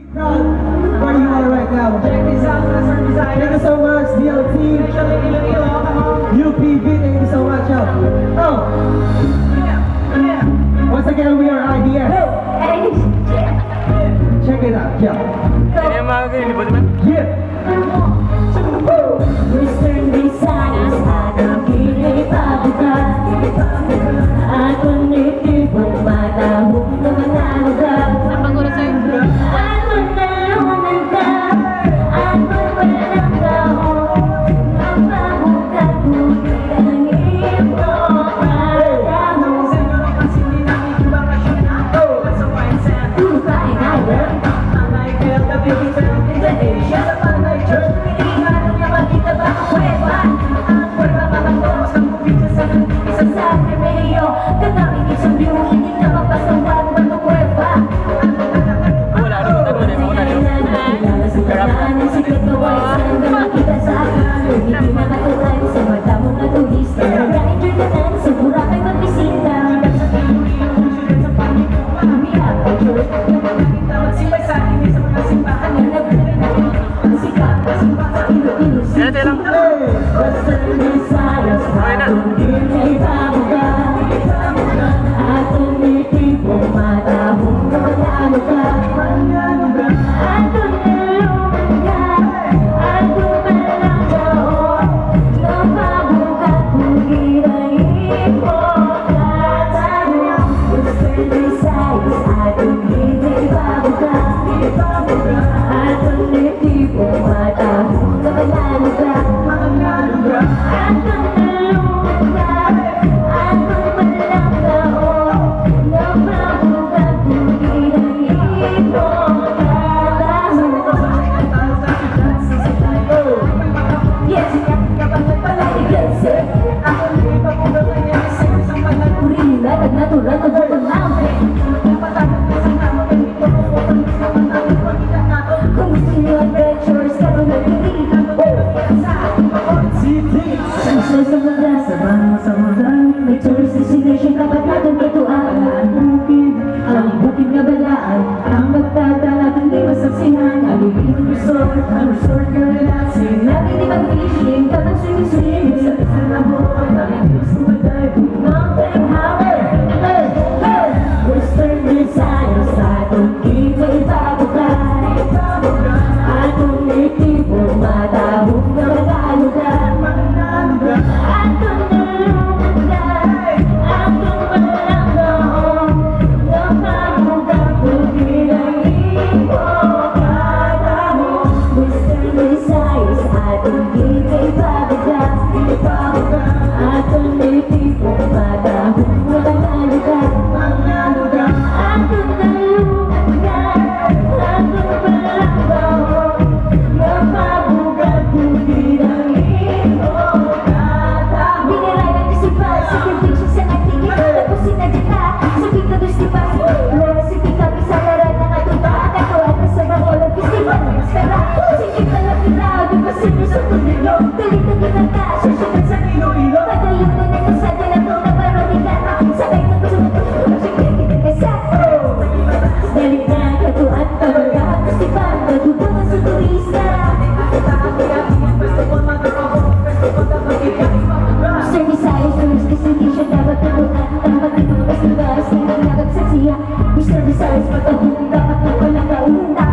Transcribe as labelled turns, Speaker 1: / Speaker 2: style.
Speaker 1: Proud where you are right now.
Speaker 2: Check this out, Mr. Designer.
Speaker 1: Thank you so much, DLT.
Speaker 2: Especially Iloilo, come on.
Speaker 1: UPV, thank you so much. Oh,
Speaker 2: Yeah.
Speaker 1: once again, we are IDS. Check it out, yeah.
Speaker 3: Ini yang mga ganyan, di ba naman?
Speaker 1: Yeah.
Speaker 4: Mr. Visayas, aking kinipabukan. Ako nitipong matahong na manalugan.
Speaker 5: Napaguro sa'yo.
Speaker 4: Ako nalungan ka, ako walang kahon. Napabukan ko, pinangin ko katamo.
Speaker 2: Senyor, kasi hindi namin yung bakasyon na. Sa wine sand.
Speaker 4: Kukain na lang.
Speaker 2: Panay kaya gabi, different in the Asia. Sa Panay Church, pinihingan niya makita ba ang kuweba? Ang kuweba matangos, ang kubisa sa
Speaker 4: Isa sa akin mayo, katawin isang view, hindi na mapasawag ng kuweba.
Speaker 3: Wala, ano, tago na, wala na.
Speaker 4: Kilala sa tahanan, sikat na waisan na makita sa akin. Hindi na matulan sa mata mo na turista. Nag-enjoy ka na sa Boracay magbisita. Kami happy church,
Speaker 2: Magsibay sa atin sa mga simbahan.
Speaker 4: ang nagpapit ang sikat na simbahan sa Iloilo City.
Speaker 3: Yan, lang.
Speaker 4: Western Visayas, atong kinipabukan. Atong nitipong matahong na manalugan. Atong nalungan, atong malanggaon. Napabukan kung ginahin mo katamo. Western Visayas, atong kinipabukan. Atong nitipong matahong na manalugan. Atong nalungan, atong malanggaon. Napabukan kung ginahin mo katamo. Yes, kapag nagpalaigan sir,
Speaker 2: Ako hindi pa kung gawin niya kasi sa panag.
Speaker 4: purila, nagnatural, nagutang namin.
Speaker 2: Napatagod na sa tao, ganito ko po kung gusto man ang ipagkita na.
Speaker 4: Kung gusto nyo adventures, karoon na pinili. Isa sa mga samahan mo sa mga may tourist destination kapag natin katuan. Ang bukid na balaan, ang magtatala kung di masaksihan. Ang Lubino Resort, ang resort na relaxing. Natin di mag-fishing, kapag swimming. Sa isa na buwan, nakikinig sa madive. Mountain Hammer, hey, hey! Western Visayas, atong kinipabukan. Atong nitipong matahong na manalugan. Atong nalungan, atong malanggaon. Napabukan kung ginahin mo katamo. Western Visayas, atong kinipabukan. Atong nitipong matahong na manalugan. Atong nalungan, atong malanggaon. Napabukan kung ginahin mo katamo. Biniray ng isipan, sa conviction sa natigil. Tapos sinadita, sa kita dos di pasi. Wala si tika, pisalaran ng atuta. Katuan na sa Bacolod Festival ng Maskara. Singit na lang ilaw, di ba sino sa tulilo? Dalito kinanta, susunod sa Iloilo. Padayon na nagkasada na ito na paronikana. Sabay na gusto mo ito, sige kita kasako. Dali na katuan, tawag festival, nagugutan sa turista. Mr. Visayas, tourist destination, dapat nabutan. Dapat ito basta-basta, hindi nagagsaksiya. Mr. Visayas, matahong, dapat na walang kauna.